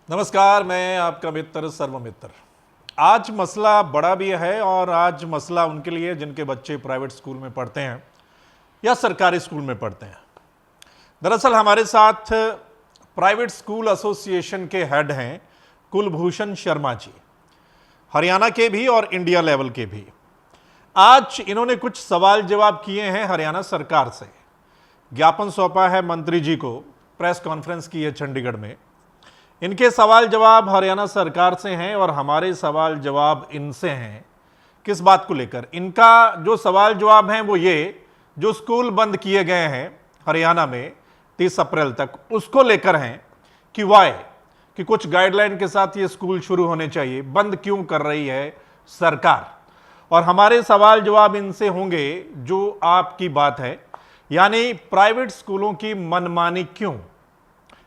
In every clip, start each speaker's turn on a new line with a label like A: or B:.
A: नमस्कार, मैं आपका मित्र सर्वमित्र। आज मसला बड़ा भी है और आज मसला उनके लिए जिनके बच्चे प्राइवेट स्कूल में पढ़ते हैं या सरकारी स्कूल में पढ़ते हैं। दरअसल हमारे साथ प्राइवेट स्कूल एसोसिएशन के हेड हैं कुलभूषण शर्मा जी, हरियाणा के भी और इंडिया लेवल के भी। आज इन्होंने कुछ सवाल जवाब किए हैं हरियाणा सरकार से। ज्ञापन सौंपा है मंत्री जी को, प्रेस कॉन्फ्रेंस की है चंडीगढ़ में। इनके सवाल जवाब हरियाणा सरकार से हैं और हमारे सवाल जवाब इनसे हैं। किस बात को लेकर? इनका जो सवाल जवाब हैं वो ये, जो स्कूल बंद किए गए हैं हरियाणा में 30 अप्रैल तक, उसको लेकर हैं कि वाई, कि कुछ गाइडलाइन के साथ ये स्कूल शुरू होने चाहिए, बंद क्यों कर रही है सरकार। और हमारे सवाल जवाब इनसे होंगे जो आपकी बात है, यानी प्राइवेट स्कूलों की मनमानी क्यों।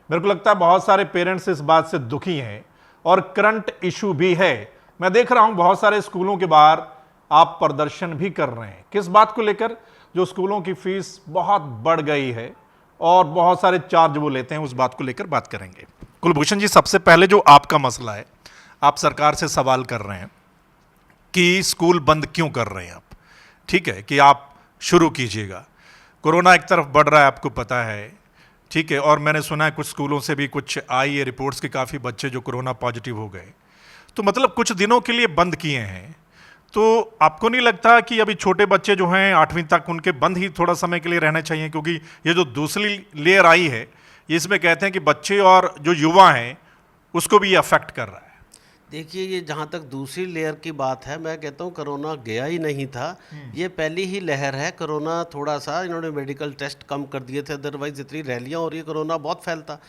A: मेरे को लगता है बहुत सारे पेरेंट्स इस बात से दुखी हैं और करंट इशू भी है। मैं देख रहा हूं बहुत सारे स्कूलों के बाहर आप प्रदर्शन भी कर रहे हैं। किस बात को लेकर? जो स्कूलों की फीस बहुत बढ़ गई है और बहुत सारे चार्ज वो लेते हैं, उस बात को लेकर बात करेंगे। कुलभूषण जी, सबसे पहले जो आपका मसला है, आप सरकार से सवाल कर रहे हैं कि स्कूल बंद क्यों कर रहे हैं आप। ठीक है कि आप शुरू कीजिएगा, कोरोना एक तरफ बढ़ रहा है, आपको पता है, ठीक है। और मैंने सुना है कुछ स्कूलों से भी कुछ आई है रिपोर्ट्स के काफ़ी बच्चे जो कोरोना पॉजिटिव हो गए, तो मतलब कुछ दिनों के लिए बंद किए हैं। तो आपको नहीं लगता कि अभी छोटे बच्चे जो हैं 8वीं तक, उनके बंद ही थोड़ा समय के लिए रहने चाहिए? क्योंकि ये जो दूसरी लेयर आई है, इसमें कहते हैं कि बच्चे और जो युवा हैं उसको भी ये अफेक्ट कर रहा है।
B: देखिए, ये जहाँ तक दूसरी लेयर की बात है, मैं कहता हूँ कोरोना गया ही नहीं था। ये पहली ही लहर है। कोरोना थोड़ा सा इन्होंने मेडिकल टेस्ट कम कर दिए थे, अदरवाइज इतनी रैलियाँ हो रही है, कोरोना बहुत फैलता।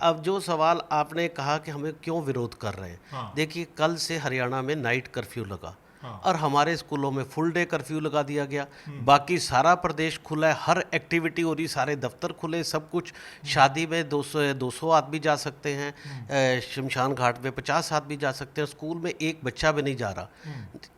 B: अब जो सवाल आपने कहा कि हमें क्यों विरोध कर रहे हैं, देखिए कल से हरियाणा में नाइट कर्फ्यू लगा और हमारे स्कूलों में फुल डे कर्फ्यू लगा दिया गया। बाकी सारा प्रदेश खुला है, हर एक्टिविटी हो रही, सारे दफ्तर खुले, सब कुछ। शादी में 200 आदमी जा सकते हैं, शमशान घाट में 50 आदमी जा सकते हैं, स्कूल में एक बच्चा भी नहीं जा रहा।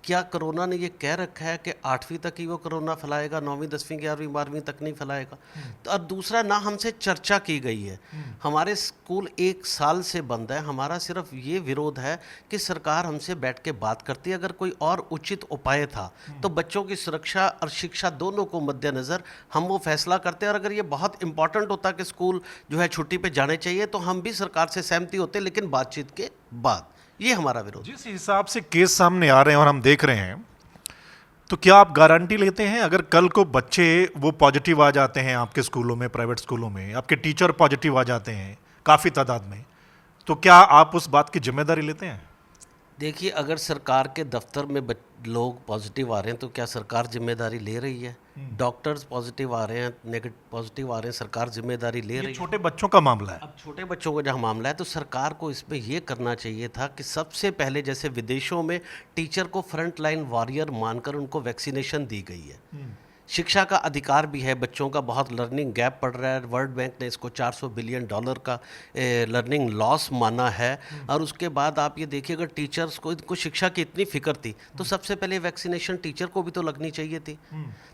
B: क्या कोरोना ने ये कह रखा है कि 8वीं तक ही वो कोरोना फैलाएगा, 9वीं 10वीं 11वीं 12वीं तक नहीं फैलाएगा? तो और दूसरा, ना हमसे चर्चा की गई है। हमारे स्कूल 1 साल से बंद है। हमारा सिर्फ ये विरोध है कि सरकार हमसे बैठ के बात करती है। अगर कोई और उचित उपाय था तो बच्चों की सुरक्षा और शिक्षा दोनों को मद्देनजर हम वो फैसला करते हैं। और अगर ये बहुत इंपॉर्टेंट होता कि स्कूल जो है छुट्टी पे जाने चाहिए, तो हम भी सरकार से सहमति होते, लेकिन बातचीत के बाद। ये हमारा विरोध।
A: जिस हिसाब से केस सामने आ रहे हैं और हम देख रहे हैं, तो क्या आप गारंटी लेते हैं अगर कल को बच्चे वो पॉजिटिव आ जाते हैं आपके स्कूलों में, प्राइवेट स्कूलों में, आपके टीचर पॉजिटिव आ जाते हैं काफ़ी तादाद में, तो क्या आप उस बात की जिम्मेदारी लेते हैं?
B: देखिए, अगर सरकार के दफ्तर में लोग पॉजिटिव आ रहे हैं तो क्या सरकार जिम्मेदारी ले रही है? डॉक्टर्स पॉजिटिव आ रहे हैं, नेगेटिव पॉजिटिव आ रहे हैं, सरकार जिम्मेदारी ले रही है?
A: छोटे बच्चों का मामला है।
B: अब छोटे बच्चों का जहाँ मामला है, तो सरकार को इसमें ये करना चाहिए था कि सबसे पहले, जैसे विदेशों में टीचर को फ्रंट लाइन वॉरियर मानकर उनको वैक्सीनेशन दी गई है। शिक्षा का अधिकार भी है, बच्चों का बहुत लर्निंग गैप पड़ रहा है। वर्ल्ड बैंक ने इसको $400 बिलियन का लर्निंग लॉस माना है। और उसके बाद आप ये देखिए, अगर टीचर्स को इनको शिक्षा की इतनी फिक्र थी तो सबसे पहले वैक्सीनेशन टीचर को भी तो लगनी चाहिए थी।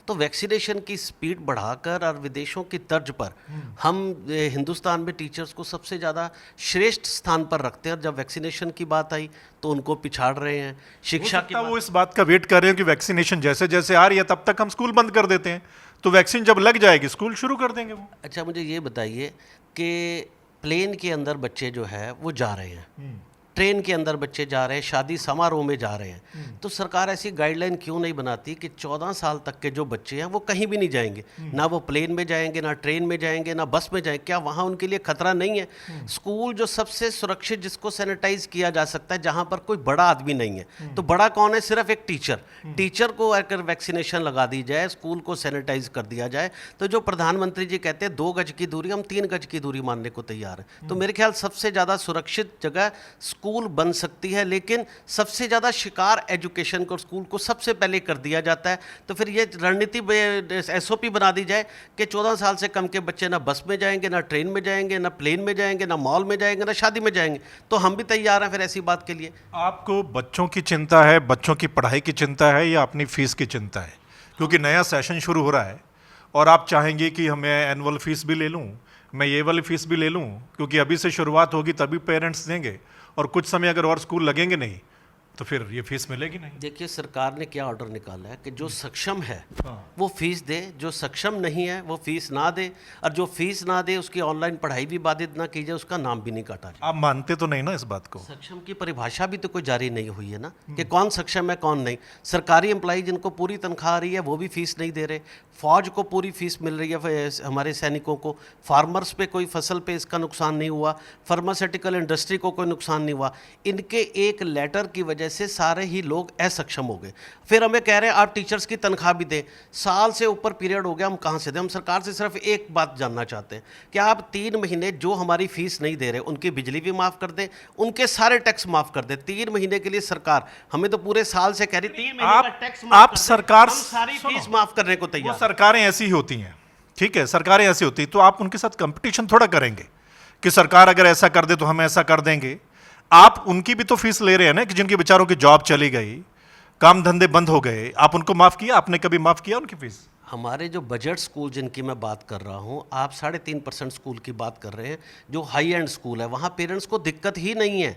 B: तो वैक्सीनेशन की स्पीड बढ़ाकर और विदेशों की तर्ज पर हम हिंदुस्तान में टीचर्स को सबसे ज़्यादा श्रेष्ठ स्थान पर रखते हैं, और जब वैक्सीनेशन की बात आई तो उनको पिछाड़ रहे हैं। शिक्षा की
A: वो इस बात का वेट कर रहे हैं कि वैक्सीनेशन जैसे जैसे आ रही है तब तक हम स्कूल बंद कर देते हैं, तो वैक्सीन जब लग जाएगी स्कूल शुरू कर देंगे वो।
B: अच्छा, मुझे ये बताइए कि प्लेन के अंदर बच्चे जो है वो जा रहे हैं, ट्रेन के अंदर बच्चे जा रहे हैं, शादी समारोह में जा रहे हैं, तो सरकार ऐसी गाइडलाइन क्यों नहीं बनाती कि 14 साल तक के जो बच्चे हैं वो कहीं भी नहीं जाएंगे? ना वो प्लेन में जाएंगे, ना ट्रेन में जाएंगे, ना बस में जाएंगे। क्या वहाँ उनके लिए खतरा नहीं है? स्कूल जो सबसे सुरक्षित, जिसको सैनिटाइज किया जा सकता है, जहाँ पर कोई बड़ा आदमी नहीं है, तो बड़ा कौन है? सिर्फ एक टीचर। टीचर को अगर वैक्सीनेशन लगा दी जाए, स्कूल को सैनिटाइज कर दिया जाए, तो जो प्रधानमंत्री जी कहते हैं 2 गज की दूरी, हम 3 गज की दूरी मानने को तैयार हैं। तो मेरे ख्याल सबसे ज़्यादा सुरक्षित जगह स्कूल बन सकती है, लेकिन सबसे ज़्यादा शिकार एजुकेशन को, स्कूल को सबसे पहले कर दिया जाता है। तो फिर ये रणनीति SOP बना दी जाए कि 14 साल से कम के बच्चे ना बस में जाएंगे, ना ट्रेन में जाएंगे, ना प्लेन में जाएंगे, ना मॉल में जाएंगे, ना शादी में जाएंगे। तो हम भी तैयार हैं फिर ऐसी बात के लिए।
A: आपको बच्चों की चिंता है, बच्चों की पढ़ाई की चिंता है, या अपनी फीस की चिंता है? क्योंकि नया सेशन शुरू हो रहा है और आप चाहेंगे कि हमें एनुअल फीस भी ले लूँ, मैं ये वाली फीस भी ले लूँ, क्योंकि अभी से शुरुआत होगी तभी पेरेंट्स देंगे, और कुछ समय अगर और स्कूल लगेंगे नहीं तो फिर ये फीस मिलेगी नहीं।
B: देखिए सरकार ने क्या ऑर्डर निकाला है कि जो सक्षम है
A: हाँ।
B: वो फीस दे, जो सक्षम नहीं है वो फीस ना दे, और जो फीस ना दे उसकी ऑनलाइन पढ़ाई भी बाधित ना की जाए, उसका नाम भी नहीं काटा जाए।
A: आप मानते तो नहीं ना इस बात को?
B: सक्षम की परिभाषा भी तो कोई जारी नहीं हुई है ना, कि कौन सक्षम है कौन नहीं। सरकारी एम्प्लॉई जिनको पूरी तनख्वाह आ रही है वो भी फीस नहीं दे रहे, फौज को पूरी फीस मिल रही है, हमारे सैनिकों को, फार्मर्स पे कोई फसल पे इसका नुकसान नहीं हुआ, फार्मास्यूटिकल इंडस्ट्री को कोई नुकसान नहीं हुआ। इनके एक लेटर की वजह से सारे ही लोग असक्षम हो गए। फिर हमें कह रहे हैं आप टीचर्स की तनख्वाह भी दें। साल से ऊपर पीरियड हो गया, हम कहाँ से दें? हम सरकार से सिर्फ एक बात जानना चाहते हैं कि आप 3 महीने जो हमारी फीस नहीं दे रहे उनकी बिजली भी माफ़ कर दें, उनके सारे टैक्स माफ़ कर दें। 3 महीने के लिए सरकार हमें तो पूरे साल से कह रही 3 महीने का टैक्स माफ
A: आप
B: कर दें,
A: सरकार
B: हम सारी फीस माफ़ करने को तैयार।
A: सरकारें ऐसी ही होती हैं, ठीक है, सरकारें ऐसी होती हैं, तो आप उनके साथ कंपटीशन थोड़ा करेंगे कि सरकार अगर ऐसा कर दे तो हम ऐसा कर देंगे। आप उनकी भी तो फीस ले रहे हैं ना, कि जिनके बेचारों की जॉब चली गई, काम धंधे बंद हो गए, आप उनको माफ किया? आपने कभी माफ किया उनकी फीस?
B: हमारे जो बजट स्कूल जिनकी मैं बात कर रहा हूँ, आप 3.5% स्कूल की बात कर रहे हैं, जो हाई एंड स्कूल है वहाँ पेरेंट्स को दिक्कत ही नहीं है,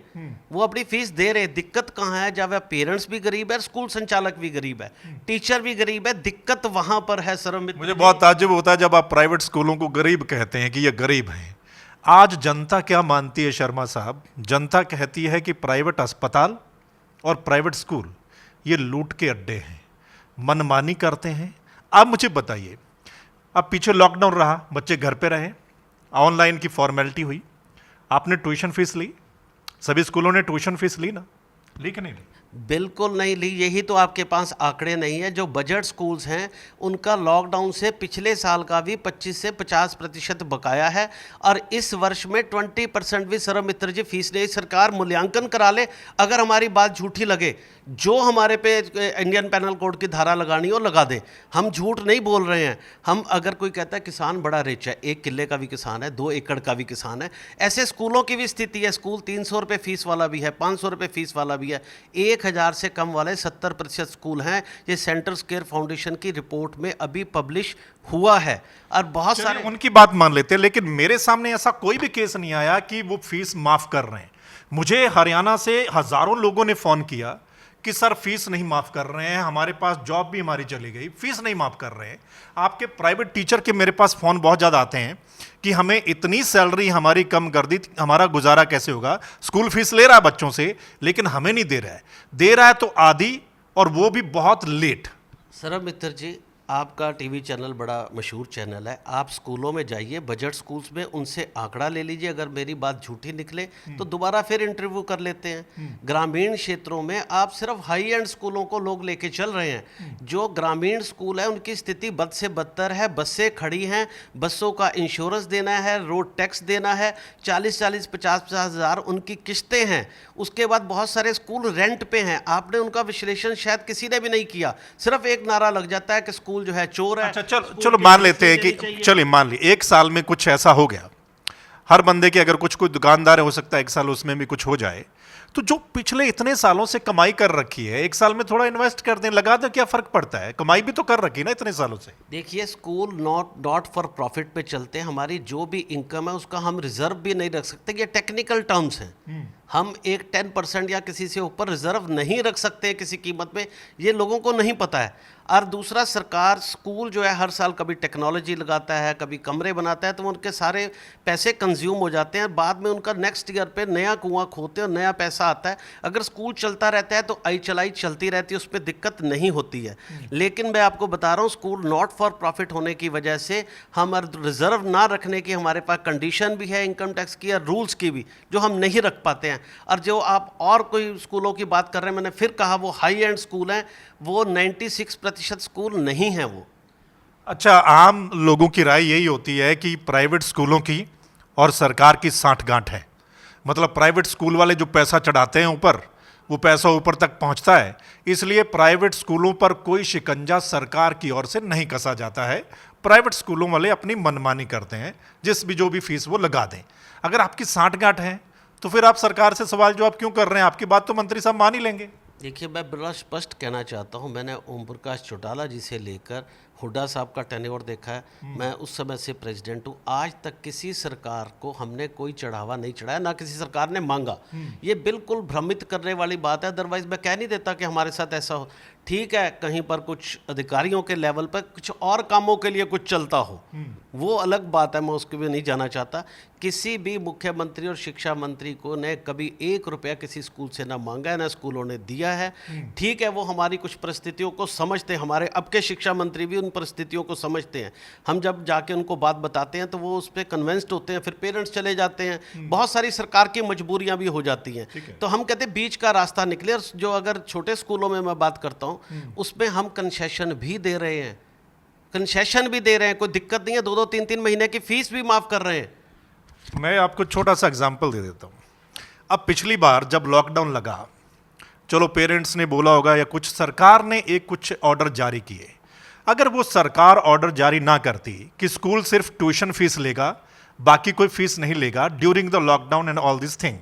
B: वो अपनी फीस दे रहे हैं। दिक्कत कहाँ है? जब पेरेंट्स भी गरीब है, स्कूल संचालक भी गरीब है, टीचर भी गरीब है, दिक्कत वहाँ पर है। सर
A: मुझे बहुत ताज्जुब होता है जब आप प्राइवेट स्कूलों को गरीब कहते हैं कि ये गरीब हैं। आज जनता क्या मानती है शर्मा साहब? जनता कहती है कि प्राइवेट अस्पताल और प्राइवेट स्कूल ये लूट के अड्डे हैं, मनमानी करते हैं। आप मुझे बताइए, अब पीछे लॉकडाउन रहा, बच्चे घर पे रहे, ऑनलाइन की फॉर्मेलिटी हुई, आपने ट्यूशन फीस ली? सभी स्कूलों ने ट्यूशन फीस ली ना? ली कि नहीं ली?
B: बिल्कुल नहीं ली। यही तो आपके पास आंकड़े नहीं है। जो बजट स्कूल्स हैं उनका लॉकडाउन से पिछले साल का भी 25 से 50% बकाया है, और इस वर्ष में 20% भी सरम मित्र जी फीस नहीं। सरकार मूल्यांकन करा ले, अगर हमारी बात झूठी लगे, जो हमारे पे इंडियन पैनल कोड की धारा लगानी हो लगा दे, हम झूठ नहीं बोल रहे हैं। हम अगर कोई कहता है किसान बड़ा रिच है, 1 किले का भी किसान है, 2 एकड़ का भी किसान है, ऐसे स्कूलों की भी स्थिति है। स्कूल 300 रुपये फीस वाला भी है, 500 रुपये फीस वाला भी है, 1000 से कम वाले 70% स्कूल हैं। ये सेंटर स्क्वायर फाउंडेशन की रिपोर्ट में अभी पब्लिश हुआ है, और बहुत सारे
A: उनकी बात मान लेते हैं, लेकिन मेरे सामने ऐसा कोई भी केस नहीं आया कि वो फीस माफ कर रहे हैं। मुझे हरियाणा से हजारों लोगों ने फोन किया कि सर फीस नहीं माफ कर रहे हैं, हमारे पास जॉब भी हमारी चली गई, फीस नहीं माफ कर रहे हैं। आपके प्राइवेट टीचर के मेरे पास फोन बहुत ज़्यादा आते हैं कि हमें इतनी सैलरी हमारी कम कर दी, हमारा गुजारा कैसे होगा? स्कूल फीस ले रहा है बच्चों से, लेकिन हमें नहीं दे रहा है, दे रहा है तो आधी, और वो भी बहुत लेट।
B: सरब मित्र जी, आपका टीवी चैनल बड़ा मशहूर चैनल है, आप स्कूलों में जाइए, बजट स्कूल्स में, उनसे आंकड़ा ले लीजिए। अगर मेरी बात झूठी निकले तो दोबारा फिर इंटरव्यू कर लेते हैं। ग्रामीण क्षेत्रों में आप सिर्फ हाई एंड स्कूलों को लोग लेके चल रहे हैं। जो ग्रामीण स्कूल है उनकी स्थिति बद से बदतर है। बसें खड़ी हैं, बसों का इंश्योरेंस देना है, रोड टैक्स देना है, 40-40, 50-50 हज़ार उनकी किस्तें हैं। उसके बाद बहुत सारे स्कूल रेंट पे हैं। आपने उनका विश्लेषण शायद किसी ने भी नहीं किया, सिर्फ एक नारा लग जाता है कि स्कूल जो है चोर है।
A: अच्छा, चलो मान लेते हैं कि चलिए मान ली 1 साल में कुछ ऐसा हो गया, हर बंदे की अगर कुछ कोई दुकानदार है, हो सकता है 1 साल उसमें भी कुछ हो जाए, तो जो पिछले इतने सालों से कमाई कर रखी है, 1 साल में थोड़ा इन्वेस्ट कर दें, लगा दो, क्या फर्क पड़ता है? कमाई भी तो कर रखी ना इतने सालों से।
B: देखिए, स्कूल नॉट फॉर प्रॉफिट पे चलते हैं। हमारी जो भी इनकम है उसका हम रिजर्व भी नहीं रख सकते। ये टेक्निकल टर्म्स हैं। हम एक 10% या किसी से ऊपर रिजर्व नहीं रख सकते किसी कीमत में, ये लोगों को नहीं पता है। और दूसरा, सरकार स्कूल जो है हर साल कभी टेक्नोलॉजी लगाता है, कभी कमरे बनाता है, तो उनके सारे पैसे कंज्यूम हो जाते हैं। बाद में उनका नेक्स्ट ईयर पे नया कुआं खोदते हैं और नया पैसा आता है। अगर स्कूल चलता रहता है तो आई चलाई चलती रहती है, उस पर दिक्कत नहीं होती है। लेकिन मैं आपको बता रहा हूँ, स्कूल नॉट फॉर प्रॉफिट होने की वजह से हम रिजर्व ना रखने की हमारे पास कंडीशन भी है, इनकम टैक्स की और रूल्स की भी, जो हम नहीं रख पाते हैं। और जो आप और कोई स्कूलों की बात कर रहे हैं, मैंने फिर कहा वो हाई एंड स्कूल हैं, वो 96% स्कूल नहीं है वो।
A: अच्छा, आम लोगों की राय यही होती है कि प्राइवेट स्कूलों की और सरकार की साठगांठ है। मतलब प्राइवेट स्कूल वाले जो पैसा चढ़ाते हैं ऊपर, वो पैसा ऊपर तक पहुंचता है, इसलिए प्राइवेट स्कूलों पर कोई शिकंजा सरकार की ओर से नहीं कसा जाता है। प्राइवेट स्कूलों वाले अपनी मनमानी करते हैं, जो भी फीस वो लगा दें। अगर आपकी साठगांठ है तो फिर आप सरकार से सवाल जवाब क्यों कर रहे हैं? आपकी बात तो मंत्री साहब मान ही लेंगे।
B: देखिए, मैं बड़ा स्पष्ट कहना चाहता हूं, मैंने ओम प्रकाश चौटाला जी से लेकर हुड्डा साहब का टेन्योर देखा है, मैं उस समय से प्रेसिडेंट हूँ, आज तक किसी सरकार को हमने कोई चढ़ावा नहीं चढ़ाया, ना किसी सरकार ने मांगा। ये बिल्कुल भ्रमित करने वाली बात है, अदरवाइज मैं कह नहीं देता कि हमारे साथ ऐसा हो। ठीक है, कहीं पर कुछ अधिकारियों के लेवल पर कुछ और कामों के लिए कुछ चलता हो, वो अलग बात है, मैं उसके भी नहीं जाना चाहता। किसी भी मुख्यमंत्री और शिक्षा मंत्री को ने कभी 1 रुपया किसी स्कूल से ना मांगा है, ना स्कूलों ने दिया है। ठीक है, वो हमारी कुछ परिस्थितियों को समझते हैं, हमारे अब के शिक्षा मंत्री भी उन परिस्थितियों को समझते हैं। हम जब जाके उनको बात बताते हैं तो वो उस पर कन्विंस्ड होते हैं, फिर पेरेंट्स चले जाते हैं, बहुत सारी सरकार की मजबूरियां भी हो जाती हैं। तो हम कहते हैं बीच का रास्ता निकले, और जो अगर छोटे स्कूलों में मैं बात करता हूँ उसमें हम कंसेशन भी दे रहे हैं, कंसेशन भी दे रहे हैं, कोई दिक्कत नहीं है, 2-2 3-3 महीने की फीस भी माफ कर रहे हैं।
A: मैं आपको छोटा सा एग्जांपल दे देता हूँ। अब पिछली बार जब लॉकडाउन लगा, चलो पेरेंट्स ने बोला होगा या कुछ सरकार ने एक कुछ ऑर्डर जारी किए, अगर वो सरकार ऑर्डर जारी ना करती कि स्कूल सिर्फ ट्यूशन फीस लेगा, बाकी कोई फीस नहीं लेगा during the lockdown and all this thing,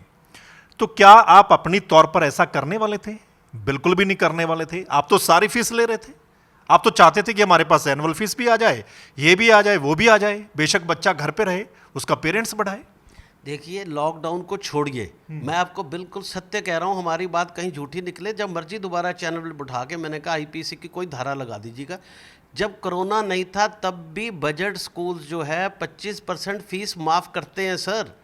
A: तो क्या आप अपनी तौर पर ऐसा करने वाले थे? बिल्कुल भी नहीं करने वाले थे। आप तो सारी फीस ले रहे थे। आप तो चाहते थे कि हमारे पास एनुअल फीस भी आ जाए, ये भी आ जाए, वो भी आ जाए, बेशक बच्चा घर पे रहे, उसका पेरेंट्स बढ़ाए।
B: देखिए, लॉकडाउन को छोड़िए, मैं आपको बिल्कुल सत्य कह रहा हूँ, हमारी बात कहीं झूठी निकले, जब मर्जी दोबारा चैनल उठा के मैंने कहा आईपीसी की कोई धारा लगा दीजिएगा। जब कोरोना नहीं था तब भी बजट स्कूल जो है 25% फीस माफ करते हैं सर।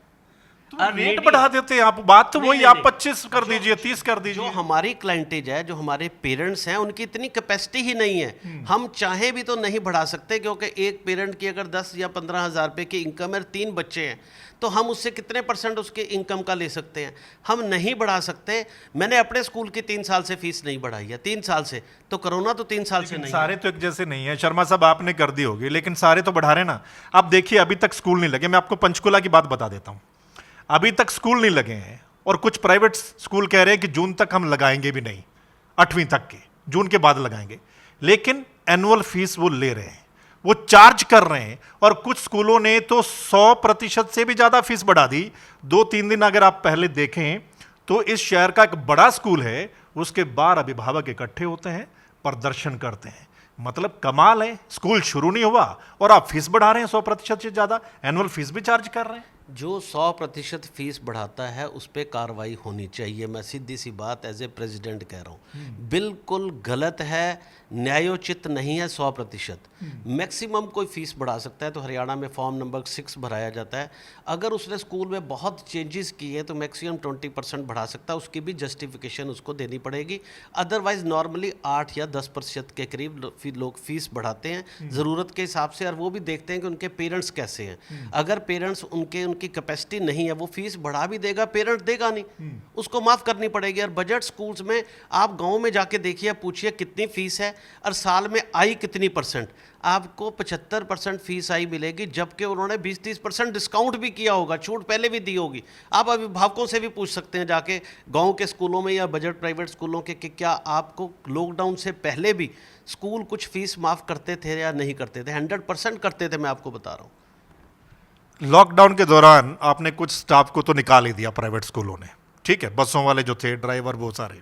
A: तो रेट बढ़ा देते हैं आप, बात तो वही, आप 25 कर दीजिए, 30 कर दीजिए।
B: जो हमारी क्लाइंटेज है, जो हमारे पेरेंट्स हैं, उनकी इतनी कैपेसिटी ही नहीं है। हम चाहे भी तो नहीं बढ़ा सकते, क्योंकि एक पेरेंट की अगर 10 या 15 हज़ार रुपये की इनकम है, 3 बच्चे हैं, तो हम उससे कितने % उसके इनकम का ले सकते हैं? हम नहीं बढ़ा सकते। मैंने अपने स्कूल की 3 साल से फीस नहीं बढ़ाई है, 3 साल से, तो कोरोना तो 3 साल से नहीं।
A: सारे तो एक जैसे नहीं है, शर्मा साहब आपने कर दी होगी, लेकिन सारे तो बढ़ा रहे ना। अब देखिए, अभी तक स्कूल नहीं लगे। मैं आपको पंचकुला की बात बता देता हूँ, अभी तक स्कूल नहीं लगे हैं, और कुछ प्राइवेट स्कूल कह रहे हैं कि जून तक हम लगाएंगे भी नहीं, 8वीं तक के, जून के बाद लगाएंगे। लेकिन एनुअल फीस वो ले रहे हैं, वो चार्ज कर रहे हैं, और कुछ स्कूलों ने तो 100% से भी ज़्यादा फीस बढ़ा दी। 2-3 दिन अगर आप पहले देखें तो इस शहर का एक बड़ा स्कूल है, उसके बाहर अभिभावक इकट्ठे होते हैं, प्रदर्शन करते हैं। मतलब कमाल है, स्कूल शुरू नहीं हुआ और आप फीस बढ़ा रहे हैं 100% से ज़्यादा, एनुअल फीस भी चार्ज कर रहे हैं।
B: जो 100% फीस बढ़ाता है उस पर कार्रवाई होनी चाहिए। मैं सीधी सी बात एज ए प्रेसिडेंट कह रहा हूँ, बिल्कुल गलत है, न्यायोचित नहीं है। 100% मैक्सिमम कोई फीस बढ़ा सकता है, तो हरियाणा में फॉर्म नंबर 6 भराया जाता है। अगर उसने स्कूल में बहुत चेंजेस किए तो मैक्सिमम 20% बढ़ा सकता है, उसकी भी जस्टिफिकेशन उसको देनी पड़ेगी। अदरवाइज नॉर्मली 8 या 10% के करीब लोग फीस बढ़ाते हैं ज़रूरत के हिसाब से, और वो भी देखते हैं कि उनके पेरेंट्स कैसे हैं। अगर पेरेंट्स उनकी कैपेसिटी नहीं है, वो फीस बढ़ा भी देगा, पेरेंट देगा नहीं, उसको माफ़ करनी पड़ेगी। और बजट स्कूल्स में आप गाँव में जाके देखिए, पूछिए कितनी फीस है और साल में आई कितनी %, आपको 75% फीस आई मिलेगी, जबकि उन्होंने 20-30% डिस्काउंट भी किया होगा, छूट पहले भी दी होगी। आप अभिभावकों से भी पूछ सकते हैं जाके गांव के स्कूलों में या बजट प्राइवेट स्कूलों के कि क्या आपको लॉकडाउन से पहले भी स्कूल कुछ फीस माफ़ करते थे या नहीं करते थे? 100% करते थे, मैं आपको बता रहा हूँ।
A: लॉकडाउन के दौरान आपने कुछ स्टाफ को तो निकाल ही दिया प्राइवेट स्कूलों ने, ठीक है, बसों वाले जो थे, ड्राइवर, वो सारे।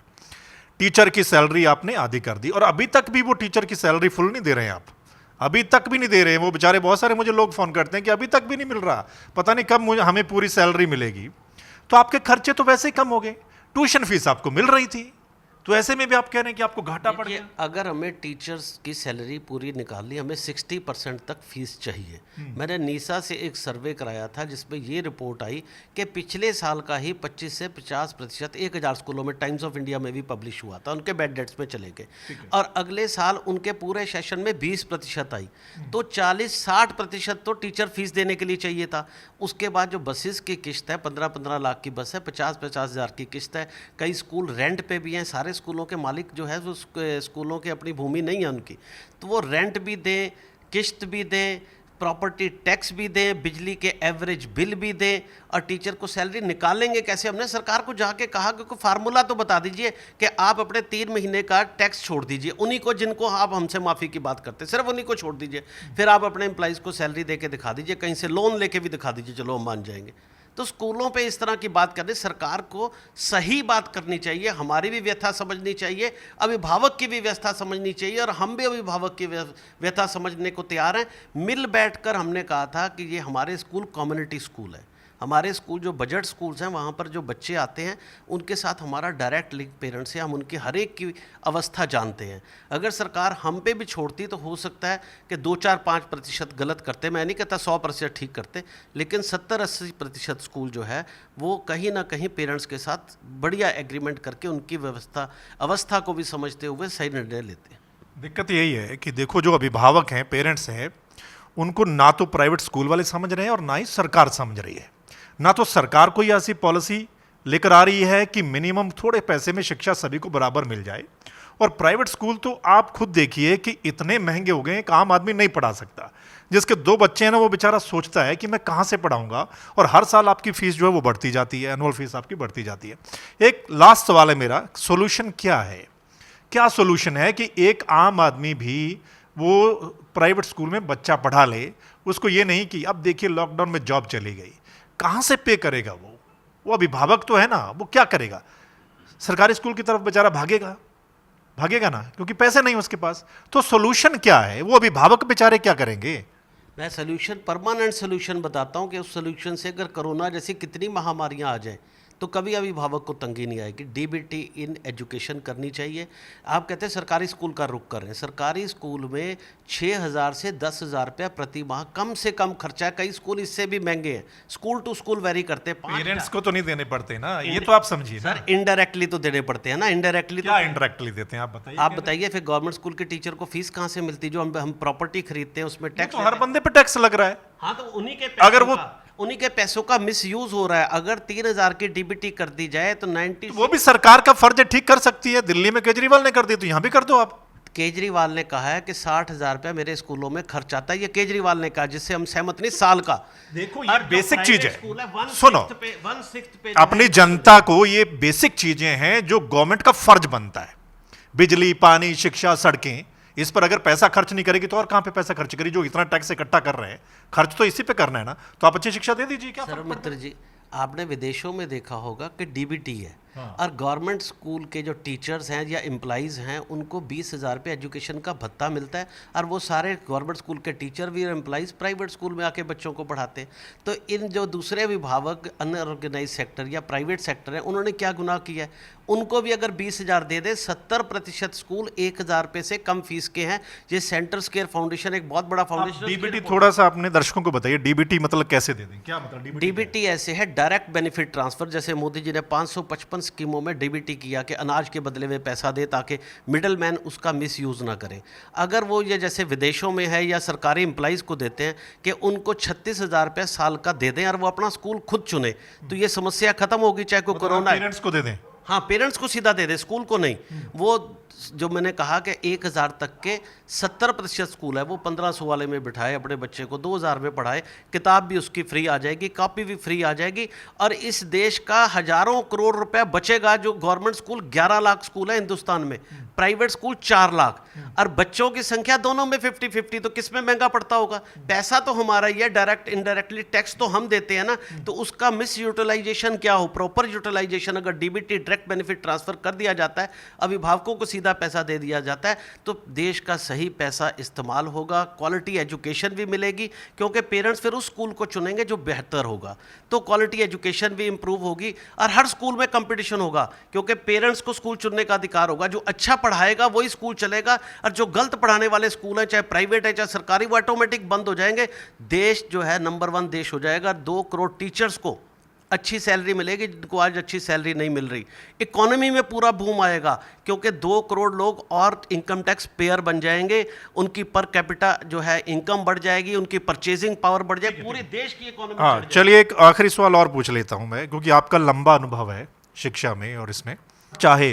A: टीचर की सैलरी आपने आधी कर दी, और अभी तक भी वो टीचर की सैलरी फुल नहीं दे रहे हैं आप, अभी तक भी नहीं दे रहे हैं वो बेचारे। बहुत सारे मुझे लोग फ़ोन करते हैं कि अभी तक भी नहीं मिल रहा, पता नहीं कब हमें पूरी सैलरी मिलेगी। तो आपके खर्चे तो वैसे ही कम हो गए, ट्यूशन फीस आपको मिल रही थी, तो ऐसे में भी आप कह रहे हैं कि आपको घाटा पड़ गया।
B: अगर हमें टीचर्स की सैलरी पूरी निकालनी, हमें 60% तक फीस चाहिए। मैंने नीसा से एक सर्वे कराया था जिसमें ये रिपोर्ट आई कि पिछले साल का ही 25 से 50% 1000 स्कूलों में, टाइम्स ऑफ इंडिया में भी पब्लिश हुआ था, उनके बैड डेट्स में चले गए। और अगले साल उनके पूरे सेशन में 20% आई, तो 40-60% तो टीचर फीस देने के लिए चाहिए था। उसके बाद जो बसेस की किस्त है, 15-15 लाख की बस है, 50-50 हज़ार की किस्त है। कई स्कूल रेंट पे भी हैं, सारे स्कूलों के मालिक जो है वो स्कूलों के अपनी भूमि नहीं है उनकी, तो वो रेंट भी दें, किस्त भी दें, प्रॉपर्टी टैक्स भी दें, बिजली के एवरेज बिल भी दें, और टीचर को सैलरी निकालेंगे कैसे? हमने सरकार को जाके कहा कि कोई फार्मूला तो बता दीजिए कि आप अपने 3 महीने का टैक्स छोड़ दीजिए, उन्हीं को जिनको आप हमसे माफ़ी की बात करते, सिर्फ उन्हीं को छोड़ दीजिए। फिर आप अपने एम्प्लॉइज़ को सैलरी दे के दिखा दीजिए, कहीं से लोन लेके भी दिखा दीजिए, चलो हम मान जाएंगे। तो स्कूलों पे इस तरह की बात करनी, सरकार को सही बात करनी चाहिए, हमारी भी व्यथा समझनी चाहिए, अभिभावक की भी व्यथा समझनी चाहिए, और हम भी अभिभावक की व्यथा समझने को तैयार हैं। मिल बैठकर हमने कहा था कि ये हमारे स्कूल कम्युनिटी स्कूल है, हमारे स्कूल जो बजट स्कूल्स हैं वहाँ पर जो बच्चे आते हैं उनके साथ हमारा डायरेक्ट लिंक पेरेंट्स से, हम उनकी हर एक की अवस्था जानते हैं। अगर सरकार हम पे भी छोड़ती तो हो सकता है कि 2-4-5% गलत करते, मैं नहीं कहता 100% ठीक करते, लेकिन 70-80% स्कूल जो है वो कहीं ना कहीं पेरेंट्स के साथ बढ़िया एग्रीमेंट करके उनकी अवस्था को भी समझते हुए सही निर्णय लेते हैं।
A: दिक्कत यही है कि देखो, जो अभिभावक हैं, पेरेंट्स हैं, उनको ना तो प्राइवेट स्कूल वाले समझ रहे हैं और ना ही सरकार समझ रही है। ना तो सरकार कोई ऐसी पॉलिसी लेकर आ रही है कि मिनिमम थोड़े पैसे में शिक्षा सभी को बराबर मिल जाए, और प्राइवेट स्कूल तो आप खुद देखिए कि इतने महंगे हो गए हैं, एक आम आदमी नहीं पढ़ा सकता। जिसके 2 बच्चे हैं ना, वो बेचारा सोचता है कि मैं कहाँ से पढ़ाऊंगा, और हर साल आपकी फीस जो है वो बढ़ती जाती है, एनुअल फीस आपकी बढ़ती जाती है। एक लास्ट सवाल है मेरा, सोल्यूशन क्या है? क्या सोल्यूशन है कि एक आम आदमी भी वो प्राइवेट स्कूल में बच्चा पढ़ा ले? उसको ये नहीं कि अब देखिए लॉकडाउन में जॉब चली गई, कहाँ से पे करेगा वो अभिभावक तो है ना, वो क्या करेगा? सरकारी स्कूल की तरफ बेचारा भागेगा ना, क्योंकि पैसे नहीं उसके पास। तो सोल्यूशन क्या है? वो अभिभावक बेचारे क्या करेंगे?
B: मैं सोल्यूशन, परमानेंट सोल्यूशन बताता हूँ कि उस सोल्यूशन से अगर कोरोना जैसी कितनी महामारियाँ आ जाएं तो कभी अभिभावक को तंगी नहीं आएगी। डीबीटी इन एजुकेशन करनी चाहिए। आप कहते हैं सरकारी स्कूल का रुख कर रहे हैं, सरकारी स्कूल में 6,000 से 10,000 रुपया प्रति माह कम से कम खर्चा है। कई स्कूल इससे भी महंगे हैं, स्कूल टू स्कूल वेरी करते हैं।
A: पेरेंट्स को तो नहीं देने पड़ते ना, ये तो आप समझिए ना।
B: सर इनडायरेक्टली तो देने पड़ते हैं ना, इनडायरेक्टली
A: क्या इनडायरेक्टली देते हैं आप
B: बताइए फिर गवर्नमेंट स्कूल के टीचर को फीस कहाँ से मिलती है? जो हम प्रॉपर्टी खरीदते हैं उसमें टैक्स,
A: तो हर बंदे पे टैक्स लग रहा है।
B: हाँ, तो उन्हीं के पैसों का मिसयूज हो रहा है। अगर 3,000 की डीबीटी कर दी जाए तो 90,
A: वो भी सरकार का फर्ज है, ठीक कर सकती है। दिल्ली में केजरीवाल ने कर दी, तो यहां भी कर दो आप।
B: केजरीवाल ने कहा है कि 60,000 रुपया मेरे स्कूलों में खर्च आता है, ये केजरीवाल ने कहा, जिससे हम सहमत नहीं। साल का
A: देखो, ये बेसिक चीज है।
B: सुनो,
A: अपनी जनता को ये बेसिक चीजें हैं जो गवर्नमेंट का फर्ज बनता है। बिजली, पानी, शिक्षा, सड़कें, इस पर अगर पैसा खर्च नहीं करेगी तो और कहां पे पैसा खर्च करेगी? जो इतना टैक्स इकट्ठा कर रहे हैं, खर्च तो इसी पे करना है ना। तो आप अच्छी शिक्षा दे दीजिए। क्या
B: सर मित्र जी, आपने विदेशों में देखा होगा कि डीबीटी है, और गवर्नमेंट स्कूल के जो टीचर्स हैं या एम्प्लॉइज़ हैं उनको 20,000 रुपये एजुकेशन का भत्ता मिलता है, और वो सारे गवर्नमेंट स्कूल के टीचर भी और एम्प्लॉइज़ प्राइवेट स्कूल में आके बच्चों को पढ़ाते हैं। तो इन जो दूसरे अभिभावक अनऑर्गेनाइज सेक्टर या प्राइवेट सेक्टर हैं, उन्होंने क्या गुनाह किया है? उनको भी अगर 20,000 दे दे, 70% स्कूल 1,000 रुपये से कम फीस के हैं। ये सेंटर स्केयर फाउंडेशन एक बहुत बड़ा फाउंडेशन।
A: डीबीटी थोड़ा सा अपने दर्शकों को बताइए, डीबीटी मतलब कैसे दे दें? क्या मतलब
B: डीबीटी? ऐसे है डायरेक्ट बेनिफिट ट्रांसफर। जैसे मोदी जी ने 555 स्कीमों में डीबीटी किया कि अनाज के बदले में पैसा दे ताकि मिडल मैन उसका मिस यूज़ ना करे। अगर वो ये जैसे विदेशों में है या सरकारी एम्प्लॉइज़ को देते हैं कि उनको 36,000 रुपये साल का दे दें और वो अपना स्कूल खुद चुने, तो ये समस्या खत्म होगी। चाहे कोई कोरोना,
A: पेरेंट्स को दे दें।
B: हाँ, पेरेंट्स को सीधा दे दे, स्कूल को नहीं। वो जो मैंने कहा कि 1,000 तक के 70% स्कूल है वो 1,500 वाले में बिठाए अपने बच्चे को, 2,000 में पढ़ाए, किताब भी उसकी फ्री आ जाएगी, कॉपी भी फ्री आ जाएगी, और इस देश का हजारों करोड़ रुपया बचेगा। जो गवर्नमेंट स्कूल 11 लाख स्कूल है हिंदुस्तान में, प्राइवेट स्कूल 4 लाख, और बच्चों की संख्या दोनों में 50-50, तो किस में महंगा पड़ता होगा? पैसा तो हमारा ही है, डायरेक्ट इनडायरेक्टली टैक्स तो हम देते हैं ना। तो उसका मिस यूटिलाइजेशन क्या हो, प्रॉपर यूटिलाइजेशन, अगर डीबीटी डायरेक्ट बेनिफिट ट्रांसफर कर दिया जाता है, अभिभावकों को सीधा पैसा दे दिया जाता है, तो देश का सही पैसा इस्तेमाल होगा, क्वालिटी एजुकेशन भी मिलेगी, क्योंकि पेरेंट्स फिर उस स्कूल को चुनेंगे जो बेहतर होगा। तो क्वालिटी एजुकेशन भी इंप्रूव होगी, और हर स्कूल में कंपटीशन होगा, क्योंकि पेरेंट्स को स्कूल चुनने का अधिकार होगा। जो अच्छा पढ़ाएगा वही स्कूल चलेगा, और जो गलत पढ़ाने वाले स्कूल हैं, चाहे प्राइवेट है चाहे सरकारी, वो ऑटोमेटिक बंद हो जाएंगे। देश जो है नंबर 1 देश हो जाएगा। 2 करोड़ टीचर्स को अच्छी सैलरी मिलेगी जिनको आज अच्छी सैलरी नहीं मिल रही। इकोनॉमी में पूरा बूम आएगा, क्योंकि 2 करोड़ लोग और इनकम टैक्स पेयर बन जाएंगे, उनकी पर कैपिटा जो है इनकम बढ़ जाएगी, उनकी परचेजिंग पावर बढ़ जाएगी, पूरे देश की इकोनॉमी।
A: हाँ, चलिए एक आखिरी सवाल और पूछ लेता हूं मैं, क्योंकि आपका लंबा अनुभव है शिक्षा में और इसमें। चाहे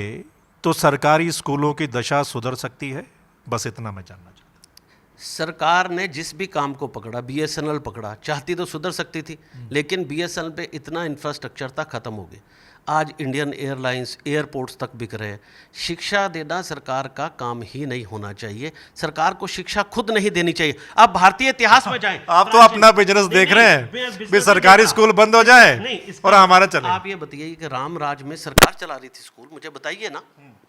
A: तो सरकारी स्कूलों की दशा सुधर सकती है? बस इतना मैं जानना चाहता हूं।
B: सरकार ने जिस भी काम को पकड़ा, बीएसएनएल पकड़ा, चाहती तो सुधर सकती थी, लेकिन बीएसएनएल पे इतना इंफ्रास्ट्रक्चर था, खत्म हो गया। आज इंडियन एयरलाइंस, एयरपोर्ट्स तक बिक रहे हैं। शिक्षा देना सरकार का काम ही नहीं होना चाहिए। सरकार को शिक्षा खुद नहीं देनी चाहिए। आप भारतीय इतिहास में जाएं,
A: आप तो अपना बिजनेस देख रहे हैं भी सरकारी स्कूल बंद हो जाए और हमारा चले।
B: आप ये बताइए कि राम राज में सरकार चला रही थी स्कूल, मुझे बताइए ना।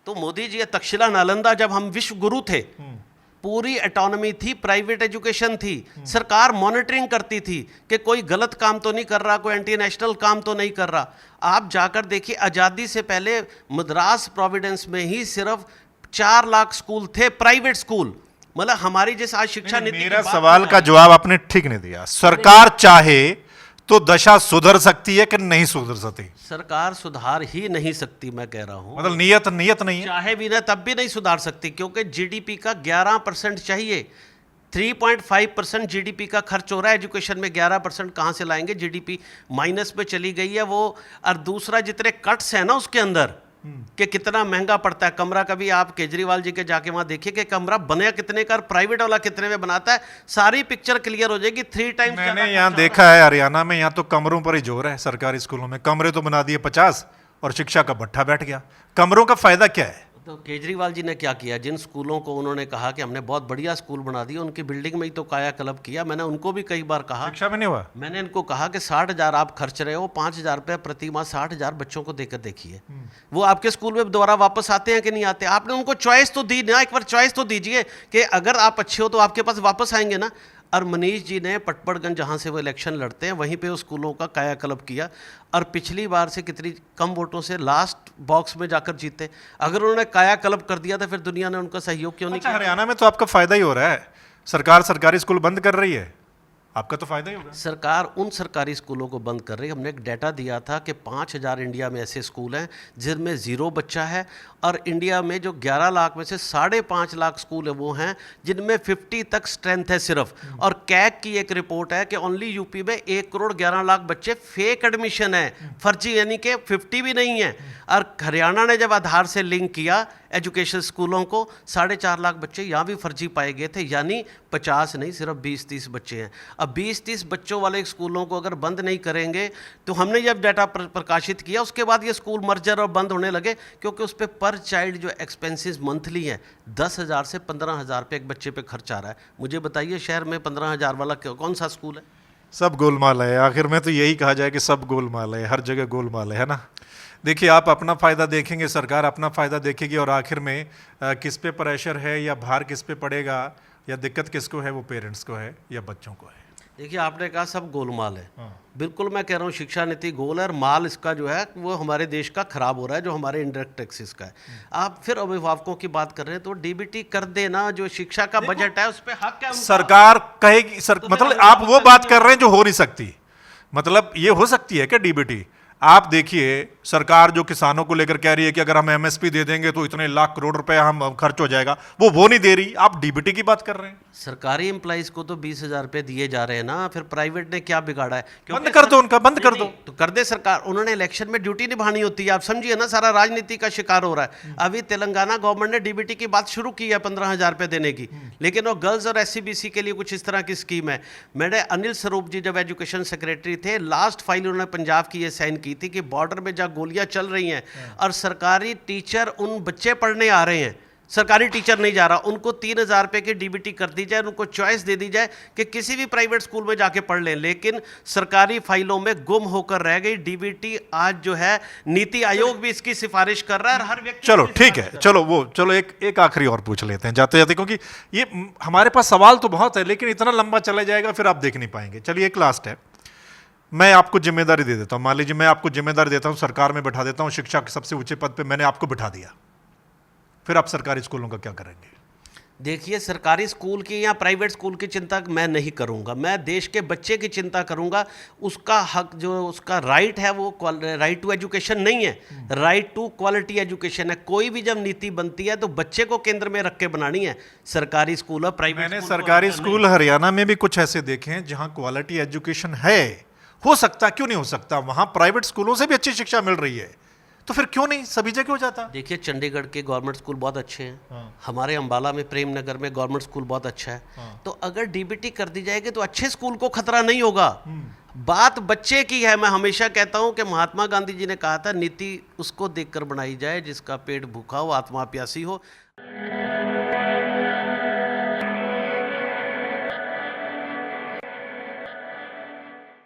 B: तो मोदी जी, तक्षशिला नालंदा, जब हम विश्व गुरु थे, पूरी ऑटोनॉमी थी, प्राइवेट एजुकेशन थी, सरकार मॉनिटरिंग करती थी कि कोई गलत काम तो नहीं कर रहा, कोई एंटी नेशनल काम तो नहीं कर रहा। आप जाकर देखिए, आज़ादी से पहले मद्रास प्रोविडेंस में ही सिर्फ 4 लाख स्कूल थे, प्राइवेट स्कूल। मतलब हमारी जैसे आज शिक्षा नीति
A: मेरा सवाल का जवाब आपने ठीक नहीं दिया। सरकार चाहे तो दशा सुधर सकती है कि नहीं सुधर सकती?
B: सरकार सुधार ही नहीं सकती, मैं कह रहा हूं।
A: मतलब नियत नहीं है।
B: चाहे भी ना, तब भी नहीं सुधार सकती, क्योंकि जीडीपी का 11% चाहिए। 3.5% जीडीपी का खर्च हो रहा है एजुकेशन में, 11% कहां से लाएंगे? जीडीपी माइनस पे चली गई है वो। और दूसरा, जितने कट्स हैं ना उसके अंदर, कि कितना महंगा पड़ता है कमरा। कभी आप केजरीवाल जी के जाके वहां देखिए कि कमरा बने कितने का, प्राइवेट वाला कितने में बनाता है, सारी पिक्चर क्लियर हो जाएगी। 3 टाइम्स
A: मैंने यहाँ देखा है हरियाणा में, यहाँ तो कमरों पर ही जोर है सरकारी स्कूलों में। कमरे तो बना दिए 50 और शिक्षा का भट्ठा बैठ गया। कमरों का फायदा क्या है?
B: तो केजरीवाल जी ने क्या किया? जिन स्कूलों को उन्होंने कहा कि हमने बहुत बढ़िया स्कूल बना दिया, उनकी बिल्डिंग में ही तो कायाकल्प किया। मैंने उनको भी कई बार कहा,
A: शिक्षा में नहीं हुआ।
B: मैंने इनको कहा कि 60,000 आप खर्च रहे हो, 5,000 रुपये प्रति माह 60,000 बच्चों को देकर देखिए, वो आपके स्कूल में दोबारा वापस आते हैं कि नहीं आते? आपने उनको चॉइस तो दी ना, एक बार चॉइस तो दीजिए कि अगर आप अच्छे हो तो आपके पास वापस आएंगे ना। और मनीष जी ने पटपड़गंज, जहाँ से वो इलेक्शन लड़ते हैं, वहीं पे उस स्कूलों का कायाकल्प किया, और पिछली बार से कितनी कम वोटों से लास्ट बॉक्स में जाकर जीते। अगर उन्होंने कायाकल्प कर दिया तो फिर दुनिया ने उनका सहयोग क्यों नहीं किया?
A: हरियाणा में तो आपका फायदा ही हो रहा है, सरकार सरकारी स्कूल बंद कर रही है, आपका तो फायदा ही होगा।
B: सरकार उन सरकारी स्कूलों को बंद कर रही है। हमने एक डाटा दिया था कि 5,000 इंडिया में ऐसे स्कूल हैं जिनमें 0 बच्चा है, और इंडिया में जो 11 लाख में से 5.5 लाख स्कूल है वो हैं जिनमें 50 तक स्ट्रेंथ है सिर्फ। और कैग की एक रिपोर्ट है कि ओनली यूपी में 1 करोड़ 11 लाख बच्चे फेक एडमिशन है, फर्जी, यानी कि 50 भी नहीं है। और हरियाणा ने जब आधार से लिंक किया एजुकेशन स्कूलों को, 4.5 लाख बच्चे यहाँ भी फर्जी पाए गए थे, यानी 50 नहीं, सिर्फ 20-30 बच्चे हैं। अब 20-30 बच्चों वाले स्कूलों को अगर बंद नहीं करेंगे, तो हमने जब डाटा प्रकाशित किया उसके बाद ये स्कूल मर्जर और बंद होने लगे, क्योंकि उस पर पर चाइल्ड जो एक्सपेंसेस मंथली हैं 10,000 से 15,000 रुपये एक बच्चे पे खर्च आ रहा है। मुझे बताइए, शहर में 15,000 वाला कौन सा स्कूल है?
A: सब गोलमाल है। आखिर में तो यही कहा जाए कि सब गोलमाल है, हर जगह गोलमाल है ना। देखिए, आप अपना फ़ायदा देखेंगे, सरकार अपना फ़ायदा देखेगी, और आखिर में किस पे प्रेशर है या भार किस पे पड़ेगा या दिक्कत किसको है, वो पेरेंट्स को है या बच्चों को है।
B: देखिए, आपने कहा सब गोलमाल है। बिल्कुल मैं कह रहा हूँ शिक्षा नीति गोल है, और माल इसका जो है वो हमारे देश का खराब हो रहा है, जो हमारे इंडायरेक्ट टैक्सेस का है। आप फिर अभिभावकों की बात कर रहे हैं तो डीबीटी कर देना, जो शिक्षा का बजट है उस पर हक है उनका।
A: सरकार कहेगी मतलब आप वो बात कर रहे हैं जो हो नहीं सकती। मतलब ये हो सकती है क्या डीबीटी? आप देखिए, सरकार जो किसानों को लेकर कह रही है कि अगर हम एमएसपी दे देंगे तो इतने लाख करोड़ रुपए हम खर्च हो जाएगा, वो नहीं दे रही, आप डीबीटी की बात कर रहे हैं।
B: सरकारी एम्प्लॉइज को तो 20,000 रुपये दिए जा रहे हैं ना, फिर प्राइवेट ने क्या बिगाड़ा है?
A: बंद कर दो उनका, बंद कर दो।
B: तो कर दे सरकार, उन्होंने इलेक्शन में ड्यूटी निभानी होती है। आप समझिए ना, सारा राजनीति का शिकार हो रहा है। अभी तेलंगाना गवर्नमेंट ने डीबीटी की बात शुरू की है 15,000 रुपये देने की, लेकिन वो गर्ल्स और SCBC के लिए कुछ इस तरह की स्कीम है। मैंने अनिल स्वरूप जी जब एजुकेशन सेक्रेटरी थे, लास्ट फाइल उन्होंने पंजाब की ये साइन की थी कि बॉर्डर में जहाँ गोलियां चल रही हैं और सरकारी टीचर, उन बच्चे पढ़ने आ रहे हैं, सरकारी टीचर नहीं जा रहा, उनको 3,000 रुपये की डीबीटी कर दी जाए, उनको चॉइस दे दी जाए कि किसी भी प्राइवेट स्कूल में जाके पढ़ लें। लेकिन सरकारी फाइलों में गुम होकर रह गई डीबीटी। आज जो है नीति आयोग भी इसकी सिफारिश कर रहा है, और हर व्यक्ति।
A: चलो ठीक है, चलो एक आखिरी और पूछ लेते हैं जाते जाते, क्योंकि ये हमारे पास सवाल तो बहुत है लेकिन इतना लंबा चला जाएगा फिर आप देख नहीं पाएंगे। चलिए, एक लास्ट है, मैं आपको जिम्मेदारी दे देता हूं। मान लीजिए मैं आपको जिम्मेदारी देता हूं, सरकार में बैठा देता हूं, शिक्षा के सबसे ऊंचे पद पे मैंने आपको बिठा दिया, फिर आप सरकारी स्कूलों का क्या करेंगे?
B: देखिए, सरकारी स्कूल की या प्राइवेट स्कूल की चिंता मैं नहीं करूंगा, मैं देश के बच्चे की चिंता करूंगा। उसका हक, जो उसका राइट है, वो राइट टू एजुकेशन नहीं है, राइट टू क्वालिटी एजुकेशन है। कोई भी जब नीति बनती है तो बच्चे को केंद्र में रख के बनानी है। सरकारी स्कूल और प्राइवेट,
A: मैंने सरकारी स्कूल हरियाणा में भी कुछ ऐसे देखे हैं जहां क्वालिटी एजुकेशन है, हो सकता, क्यों नहीं हो सकता, वहां प्राइवेट स्कूलों से भी अच्छी शिक्षा मिल रही है।
C: तो फिर क्यों नहीं सभी जगह हो जाता?
B: देखिए चंडीगढ़ के गवर्नमेंट स्कूल बहुत अच्छे हैं,
C: हाँ।
B: हमारे अंबाला में प्रेम नगर में गवर्नमेंट स्कूल बहुत अच्छा है।
C: हाँ।
B: तो अगर डीबीटी कर दी जाएगी तो अच्छे स्कूल को खतरा नहीं होगा।
C: हम्म।
B: बात बच्चे की है। मैं हमेशा कहता हूं कि महात्मा गांधी जी ने कहा था नीति उसको देखकर बनाई जाए जिसका पेट भूखा हो, आत्मा प्यासी हो।